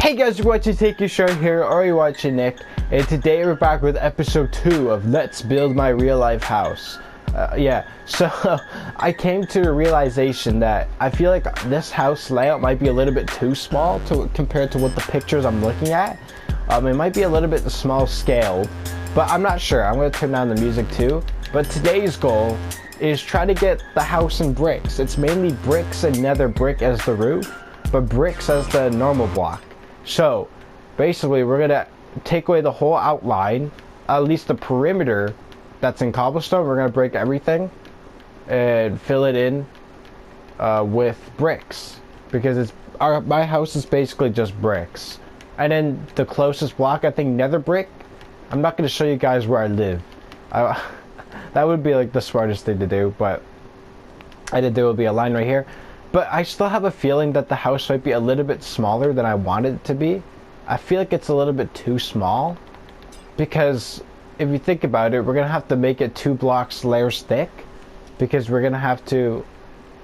Hey guys, you're watching Take Your Shirt here, or you're watching Nick, and today we're back with episode 2 of Let's Build My Real Life House. So I came to a realization that I feel like this house layout might be a little bit too small compared to what the pictures I'm looking at. It might be a little bit small scale, but I'm not sure. I'm going to turn down the music too. But today's goal is try to get the house in bricks. It's mainly bricks and nether brick as the roof, but bricks as the normal block. So basically we're gonna take away the whole outline, at least the perimeter that's in cobblestone. We're gonna break everything and fill it in with bricks, because my house is basically just bricks. And then the closest block, I think nether brick. I'm not gonna show you guys where I live. That would be like the smartest thing to do, but I did. There will be a line right here. But I still have a feeling that the house might be a little bit smaller than I want it to be. I feel like it's a little bit too small, because if you think about it, we're going to have to make it 2 blocks layers thick, because we're going to have to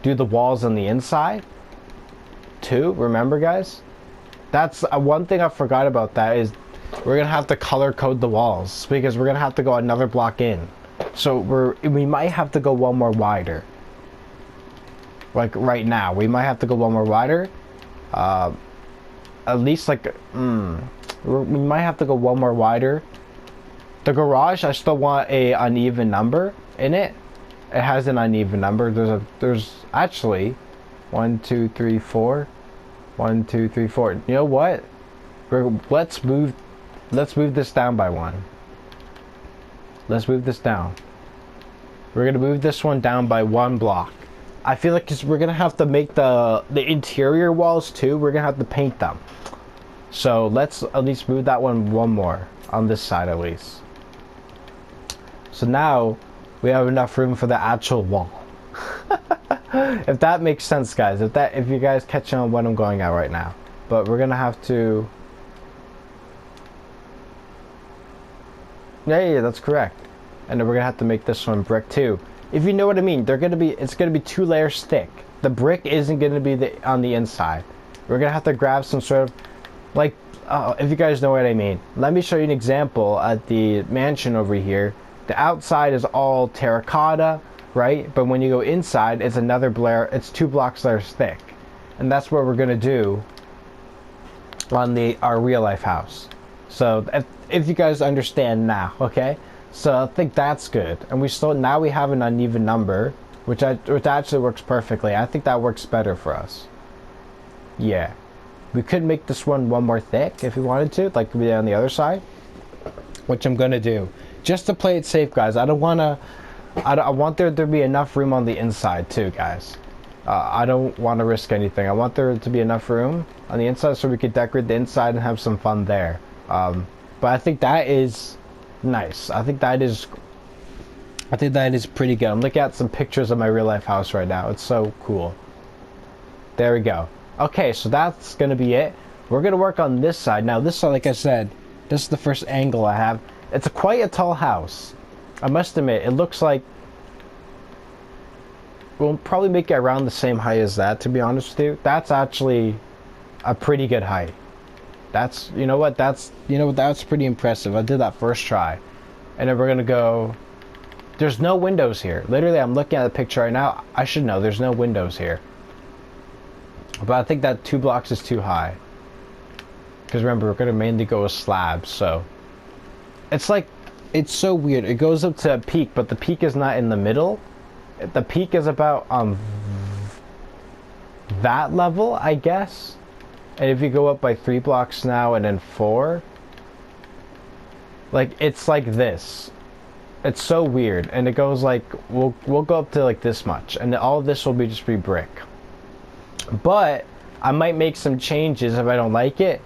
do the walls on the inside too. Remember, guys? That's one thing I forgot about. That is, we're going to have to color code the walls, because we're going to have to go another block in. So we might have to go one more wider. Like right now, we might have to go one more wider. At least like, we might have to go one more wider. The garage, I still want a uneven number in it. It has an uneven number. There's actually 1, 2, 3, 4. 1, 2, 3, 4. You know what? Let's move this down by 1. Let's move this down. We're gonna move this one down by 1 block. I feel like we're gonna have to make the interior walls too. We're gonna have to paint them. So let's at least move that one more on this side at least. So now we have enough room for the actual wall. If that makes sense, guys. If you guys catch on what I'm going at right now. But we're gonna have to. Yeah, that's correct. And then we're gonna have to make this one brick too. If you know what I mean, it's gonna be 2 layers thick. The brick isn't gonna be on the inside. We're gonna have to grab some sort of, like, if you guys know what I mean. Let me show you an example at the mansion over here. The outside is all terracotta, right? But when you go inside, it's another layer. It's 2 blocks layers thick, and that's what we're gonna do on our real life house. So if you guys understand now, okay? So I think that's good, and now we have an uneven number, which actually works perfectly. I think that works better for us. Yeah, we could make this one more thick if we wanted to, like we did on the other side, which I'm gonna do just to play it safe, guys. I want there to be enough room on the inside too, guys. I don't want to risk anything. I want there to be enough room on the inside so we could decorate the inside and have some fun there. But I think that is nice. I think that is pretty good. I'm looking at some pictures of my real life house right now. It's so cool. There we go. Okay, so that's gonna be it. We're gonna work on this side. Now this side, like I said, this is the first angle I have. It's quite a tall house, I must admit. It looks like we'll probably make it around the same height as that, to be honest with you. That's actually a pretty good height. That's pretty impressive. I did that first try. And then we're gonna go. There's no windows here. Literally, I'm looking at the picture right now. I should know there's no windows here. But I think that 2 blocks is too high. Because remember, we're gonna mainly go with slabs, so it's so weird. It goes up to a peak, but the peak is not in the middle. The peak is about that level, I guess. And if you go up by 3 blocks now and then 4, like, it's like this. It's so weird. And it goes like, we'll go up to like this much, and all of this will just be brick. But I might make some changes if I don't like it.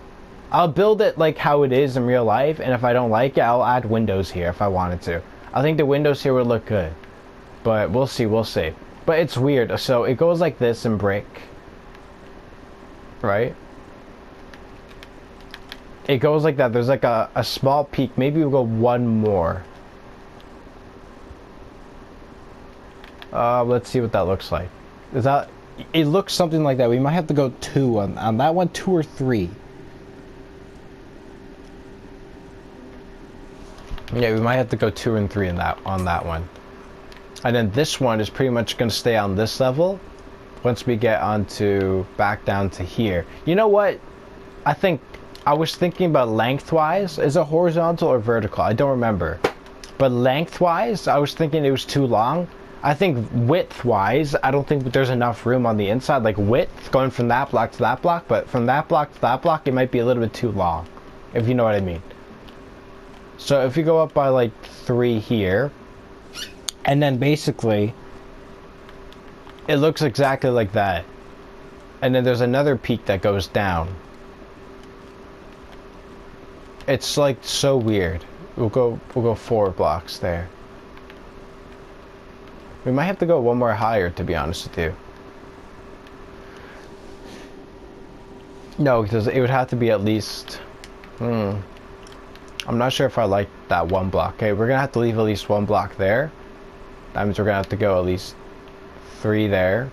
I'll build it like how it is in real life, and if I don't like it, I'll add windows here if I wanted to. I think the windows here would look good, but we'll see. But it's weird. So it goes like this in brick, right? It goes like that. There's like a small peak. Maybe we'll go 1 more. Let's see what that looks like. It looks something like that. We might have to go 2 on that one, 2 or 3. Yeah, we might have to go 2 and 3 on that one. And then this one is pretty much going to stay on this level once we get onto back down to here. You know what? I was thinking about lengthwise. Is it horizontal or vertical? I don't remember. But lengthwise, I was thinking it was too long. I think widthwise, I don't think there's enough room on the inside. Like width, going from that block to that block. But from that block to that block, it might be a little bit too long. If you know what I mean. So if you go up by like 3 here, and then basically it looks exactly like that, and then there's another peak that goes down. It's like so weird. We'll go 4 blocks there. We might have to go one more higher, to be honest with you. No, because it would have to be at least I'm not sure if I like that 1 block. Okay, we're gonna have to leave at least 1 block there. That means we're gonna have to go at least 3 there.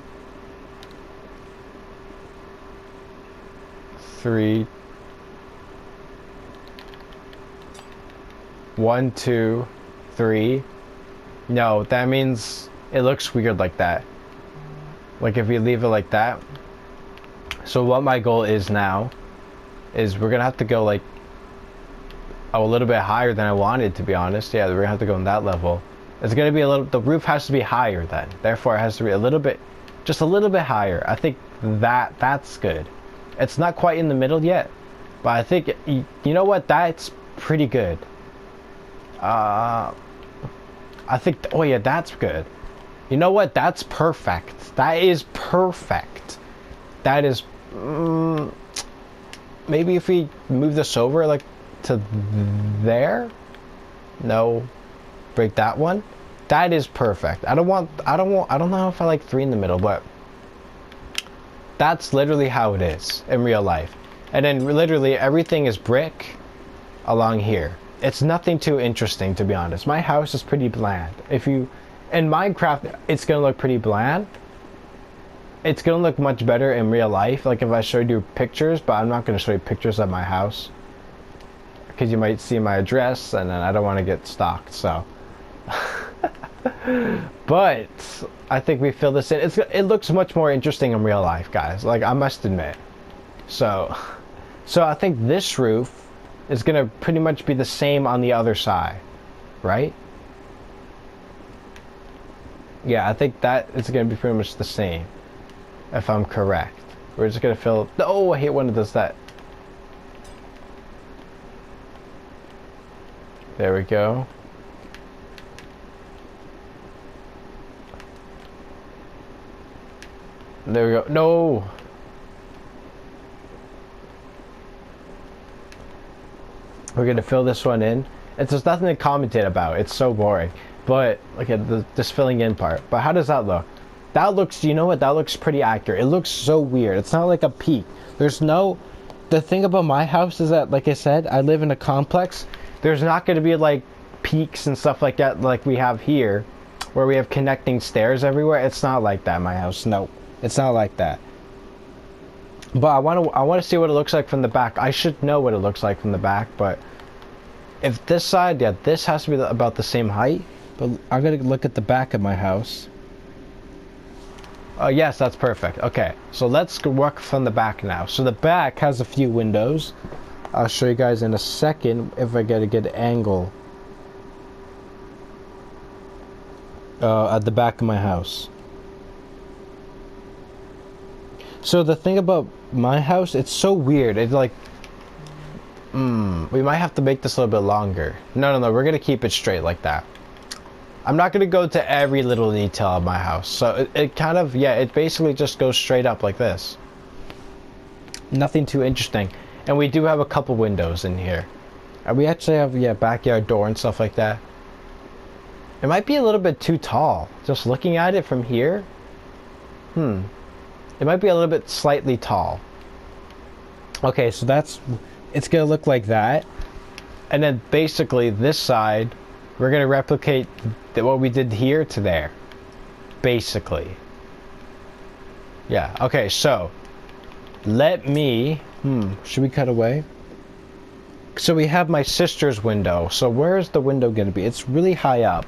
3. 1, 2, 3. No, that means it looks weird like that. Like if we leave it like that. So what my goal is now is we're gonna have to go like a little bit higher than I wanted, to be honest. Yeah, we're gonna have to go on that level. It's gonna be a little, the roof has to be higher then. Therefore it has to be a little bit, just a little bit higher. I think that's good. It's not quite in the middle yet, but I think, you know what, that's pretty good. I think, oh yeah, that's good. You know what, that's perfect. That is perfect. That is, maybe if we move this over like to there? No. Break that one. That is perfect. I don't know if I like 3 in the middle, but that's literally how it is in real life. And then literally everything is brick along here. It's nothing too interesting, to be honest. My house is pretty bland. If you, in Minecraft, it's gonna look pretty bland. It's gonna look much better in real life, like if I showed you pictures, but I'm not gonna show you pictures of my house, because you might see my address, and then I don't want to get stalked, so. But I think we fill this in. It looks much more interesting in real life, guys. Like, I must admit. So I think this roof is gonna pretty much be the same on the other side, right? Yeah, I think that is gonna be pretty much the same, if I'm correct. We're just gonna fill. Oh, I hate when it does that. There we go. There we go. No. We're gonna fill this one in. It's just nothing to commentate about. It's so boring. But look at this filling in part. But how does that look? That looks, you know what? That looks pretty accurate. It looks so weird. It's not like a peak. There's no. The thing about my house is that, like I said, I live in a complex. There's not going to be like peaks and stuff like that like we have here, where we have connecting stairs everywhere. It's not like that in my house. No, it's not like that. But I want to see what it looks like from the back. I should know what it looks like from the back, but if this side, yeah, this has to be about the same height. But I'm gonna look at the back of my house. Yes, that's perfect. Okay, so let's work from the back now. So the back has a few windows. I'll show you guys in a second if I get a good angle at the back of my house. So the thing about my house, it's so weird. It's like, we might have to make this a little bit longer. No, we're gonna keep it straight like that. I'm not gonna go to every little detail of my house. So it kind of, yeah, it basically just goes straight up like this. Nothing too interesting. And we do have a couple windows in here. And we actually have, yeah, backyard door and stuff like that. It might be a little bit too tall. Just looking at it from here. It might be a little bit slightly tall. Okay, so it's gonna look like that. And then basically this side, we're gonna replicate what we did here to there. Basically. Yeah, okay, so let me, should we cut away? So we have my sister's window. So where is the window going to be? It's really high up.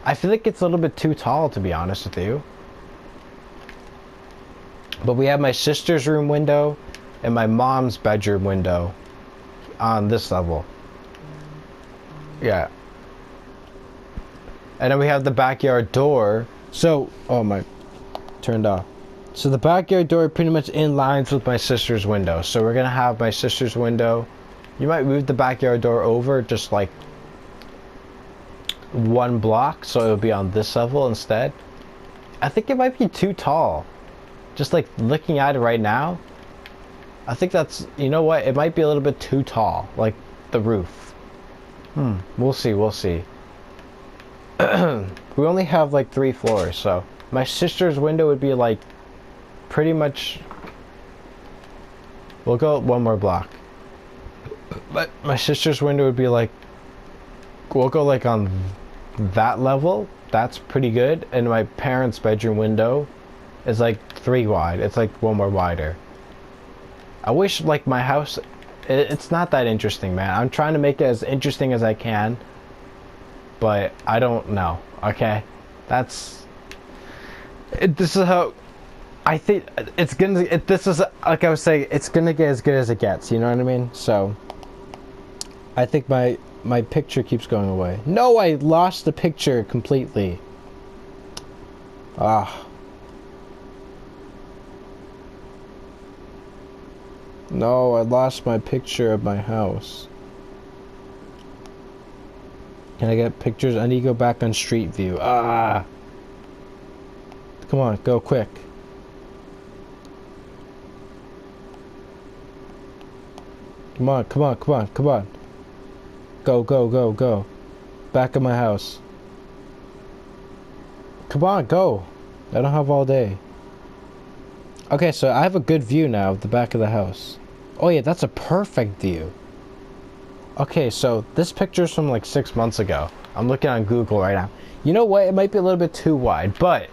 I feel like it's a little bit too tall, to be honest with you. But we have my sister's room window and my mom's bedroom window on this level. Yeah. And then we have the backyard door. So, oh my, turned off. So the backyard door pretty much in lines with my sister's window. So we're gonna have my sister's window. You might move the backyard door over just like 1 block, so it'll be on this level instead. I think it might be too tall. Just like looking at it right now, I think that's, you know what, it might be a little bit too tall, like the roof. We'll see, we'll see. We only have like 3 floors, so my sister's window would be like pretty much, we'll go 1 more block. But my sister's window would be like, we'll go like on that level. That's pretty good. And my parents' bedroom window is like 3 wide. It's like 1 more wider. I wish like my house, it's not that interesting, man. I'm trying to make it as interesting as I can, but I don't know. Okay, this is how I think it's gonna. This is like I was saying, it's gonna get as good as it gets. You know what I mean? So I think my picture keeps going away. No, I lost the picture completely. No, I lost my picture of my house. Can I get pictures? I need to go back on Street View. Come on, go quick. Come on, come on, come on, come on. Go, go, go, go. Back of my house. Come on, go. I don't have all day. Okay, so I have a good view now of the back of the house. Oh yeah, that's a perfect view. Okay, so this picture's from like 6 months ago. I'm looking on Google right now. You know what? It might be a little bit too wide, but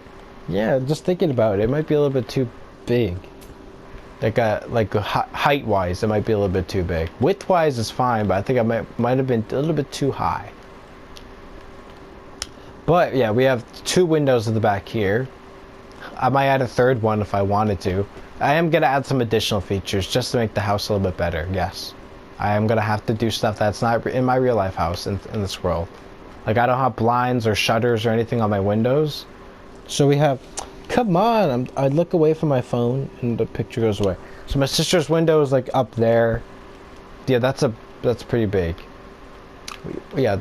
yeah, just thinking about it, it might be a little bit too big. Like height-wise, it might be a little bit too big. Width-wise is fine, but I think I might have been a little bit too high. But yeah, we have 2 windows at the back here. I might add a 3rd one if I wanted to. I am gonna add some additional features just to make the house a little bit better. Yes, I am gonna have to do stuff that's not in my real life house in this world. Like I don't have blinds or shutters or anything on my windows. So we have. Come on! I look away from my phone and the picture goes away. So my sister's window is like up there. Yeah, that's pretty big. Yeah,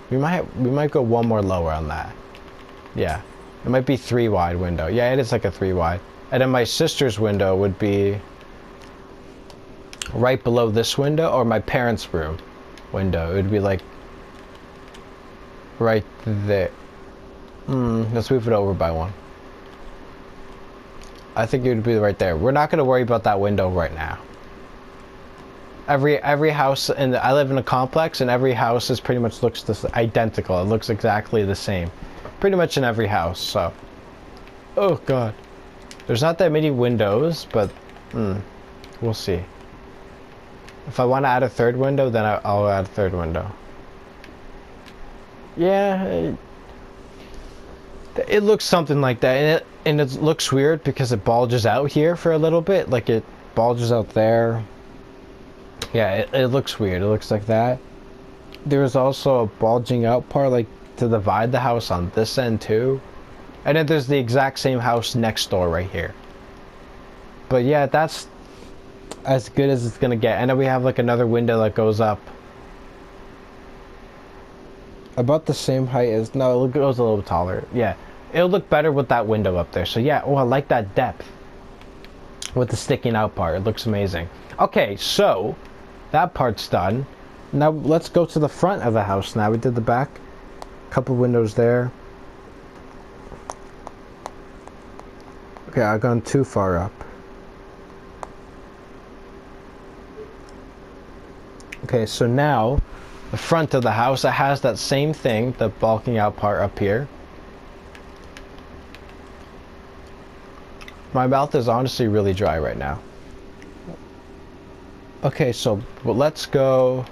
we might go 1 more lower on that. Yeah, it might be 3 wide window. Yeah, it is like a 3 wide. And then my sister's window would be right below this window, or my parents' room window. It would be like right there. Let's move it over by 1. I think it would be right there. We're not going to worry about that window right now. Every house, and I live in a complex, and every house is pretty much looks identical. It looks exactly the same, pretty much in every house. So, oh god, there's not that many windows, but we'll see. If I want to add a 3rd window, then I'll add a 3rd window. Yeah, it looks something like that, and it looks weird because it bulges out here for a little bit, like it bulges out there. Yeah, it looks weird. It looks like that. There's also a bulging out part, like to divide the house on this end too, and then there's the exact same house next door right here. But yeah, that's as good as it's gonna get. And then we have like another window that goes up about the same height as, no, it goes a little taller. Yeah, it'll look better with that window up there. So yeah, oh, I like that depth with the sticking out part. It looks amazing. Okay, so that part's done. Now let's go to the front of the house. Now we did the back, couple windows there. Okay, I've gone too far up. Okay, so now the front of the house, it has that same thing, the bulking out part up here. My mouth is honestly really dry right now. Okay, so well, let's go.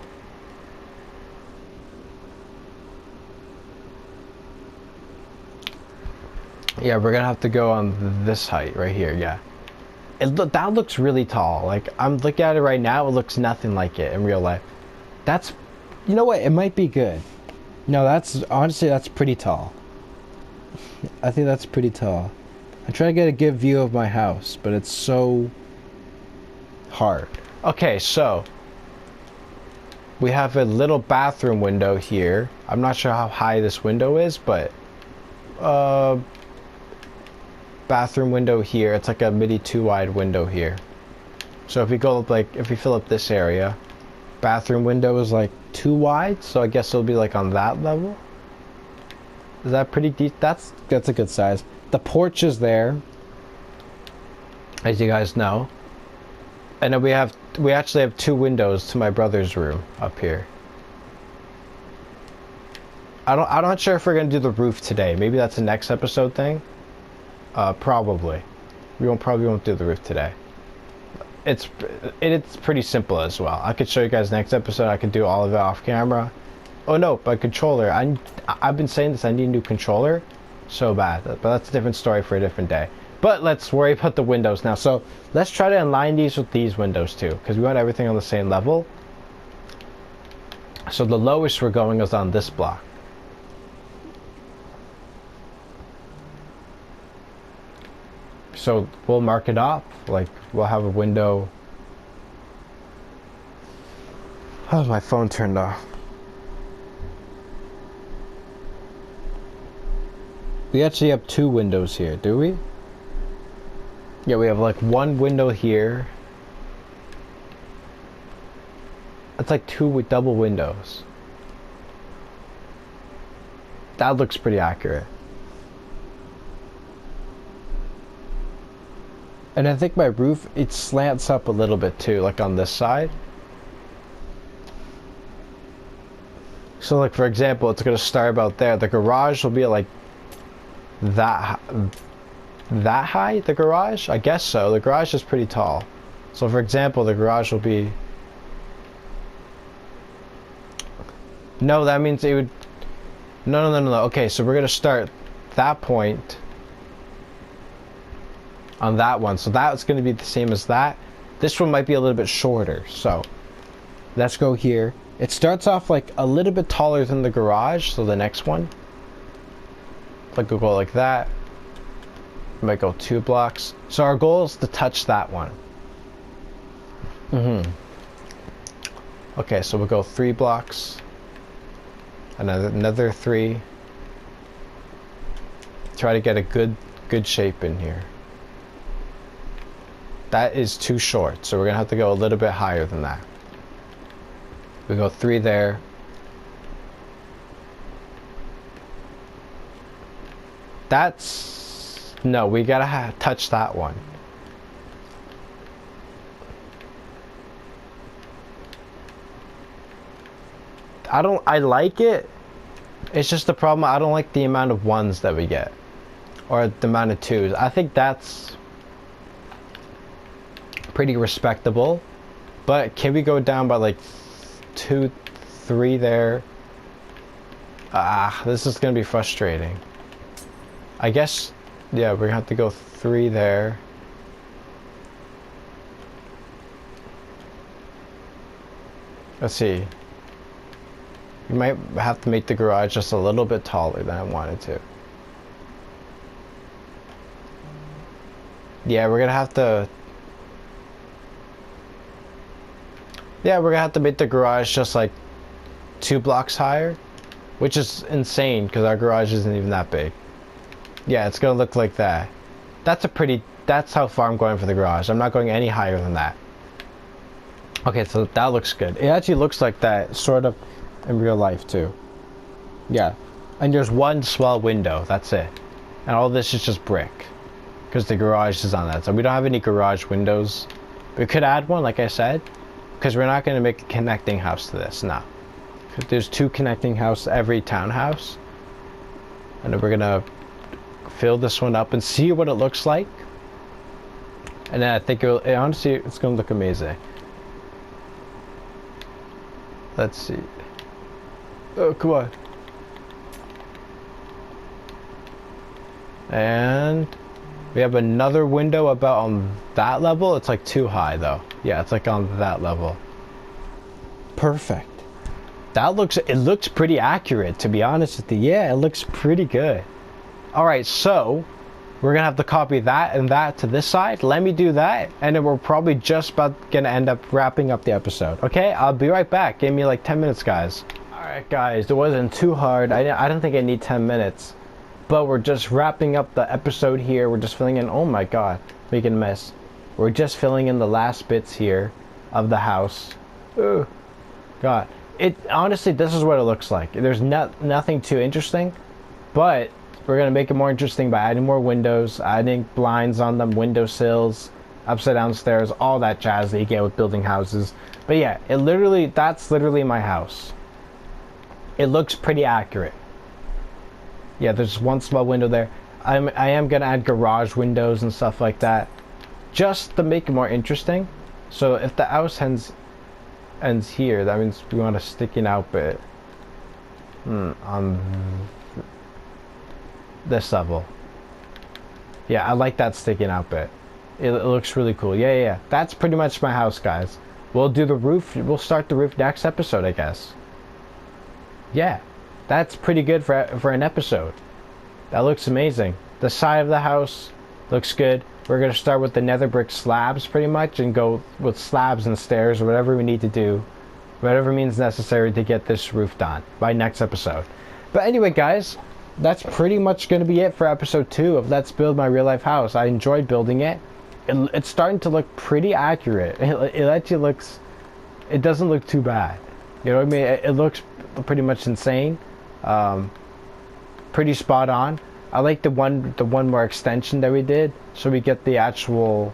Yeah, we're gonna have to go on this height right here. Yeah, that looks really tall. Like I'm looking at it right now, it looks nothing like it in real life. That's, you know what? It might be good. No, that's honestly that's pretty tall. I think that's pretty tall. I try to get a good view of my house, but it's so hard. Okay, so we have a little bathroom window here. I'm not sure how high this window is, but bathroom window here. It's like a midi 2 wide window here. So if we go up, like if we fill up this area, bathroom window is like 2 wide, so I guess it'll be like on that level. Is that pretty deep? That's a good size. The porch is there, as you guys know, and then we actually have 2 windows to my brother's room up here. I'm not sure if we're gonna do the roof today. Maybe that's a next episode thing. Probably. Probably won't do the roof today. It's pretty simple as well. I could show you guys next episode. I could do all of it off camera. Oh no, by controller. I've been saying this. I need a new controller, so bad. But that's a different story for a different day. But let's worry about the windows now. So let's try to align these with these windows too, because we want everything on the same level. So the lowest we're going is on this block. So we'll mark it up. Like we'll have a window. Oh, my phone turned off. We actually have 2 windows here, do we? Yeah, we have like 1 window here. It's like 2 with double windows. That looks pretty accurate. And I think my roof, it slants up a little bit too, like on this side. So like for example, it's gonna start about there. The garage will be like that high, the garage? I guess so. The garage is pretty tall. So for example, the garage will be... No, that means it would... No. Okay, so we're gonna start that point on that one. So that's gonna be the same as that. This one might be a little bit shorter, so let's go here. It starts off like a little bit taller than the garage, so the next one. Like we'll go like that. We might go 2 blocks. So our goal is to touch that one. Okay, so we'll go 3 blocks. Another 3. Try to get a good shape in here. That is too short, so we're gonna have to go a little bit higher than that. We go 3 there. That's... No, we gotta touch that one. I like it. It's just the problem, I don't like the amount of 1s that we get. Or the amount of 2s. I think that's pretty respectable. But can we go down by like 2, 3 there? This is gonna be frustrating. I guess, yeah, we're gonna have to go 3 there. Let's see. You might have to make the garage just a little bit taller than I wanted to. Yeah, we're gonna have to... Yeah, we're gonna have to make the garage just like 2 blocks higher, which is insane because our garage isn't even that big. Yeah, it's gonna look like that. That's how far I'm going for the garage. I'm not going any higher than that. Okay, so that looks good. It actually looks like that sort of in real life too. Yeah, and there's 1 small window, that's it. And all this is just brick because the garage is on that. So we don't have any garage windows. We could add one, like I said, because we're not going to make a connecting house to this, no. There's 2 connecting houses every townhouse. And then we're going to fill this one up and see what it looks like. And then I think honestly, it's going to look amazing. Let's see. Oh, come on. And we have another window about on that level. It's like too high though. Yeah, it's like on that level. Perfect. It looks pretty accurate, to be honest with you. Yeah, it looks pretty good. Alright, so we're gonna have to copy that and that to this side. Let me do that, and then we're probably just about gonna end up wrapping up the episode. Okay, I'll be right back. Give me like 10 minutes, guys. Alright, guys, it wasn't too hard. I don't think I need 10 minutes. But we're just wrapping up the episode here. We're just filling in, oh my god, making a mess. We're just filling in the last bits here of the house. Ooh, god. Honestly, this is what it looks like. There's nothing too interesting, but we're going to make it more interesting by adding more windows, adding blinds on them, windowsills, upside down stairs, all that jazz that you get with building houses. But yeah, that's literally my house. It looks pretty accurate. Yeah, there's one small window there. I am going to add garage windows and stuff like that, just to make it more interesting. So if the house ends here, that means we want a sticking out bit on this level. Yeah, I like that sticking out bit. It looks really cool. Yeah. That's pretty much my house, guys. We'll do the roof. We'll start the roof next episode, I guess. Yeah. That's pretty good for an episode. That looks amazing. The side of the house looks good. We're going to start with the nether brick slabs pretty much and go with slabs and stairs or whatever we need to do. Whatever means necessary to get this roof done by next episode. But anyway, guys, that's pretty much going to be it for episode 2 of Let's Build My Real Life House. I enjoyed building it. It's starting to look pretty accurate. It actually looks... It doesn't look too bad. You know what I mean? It looks pretty much insane. Pretty spot on. I like the one more extension that we did, so we get the actual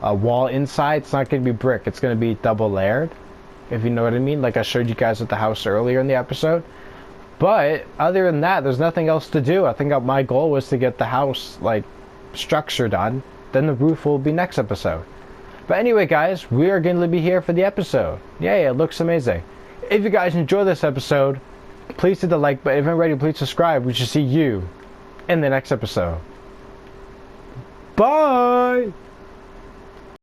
wall inside. It's not going to be brick, it's going to be double layered, if you know what I mean, like I showed you guys with the house earlier in the episode. But other than that, there's nothing else to do. I think my goal was to get the house like structure done, then the roof will be next episode. But anyway, guys, we are going to be here for the episode. Yeah, it looks amazing. If you guys enjoy this episode, please hit the like button. If you're ready, please subscribe. We should see you in the next episode. Bye!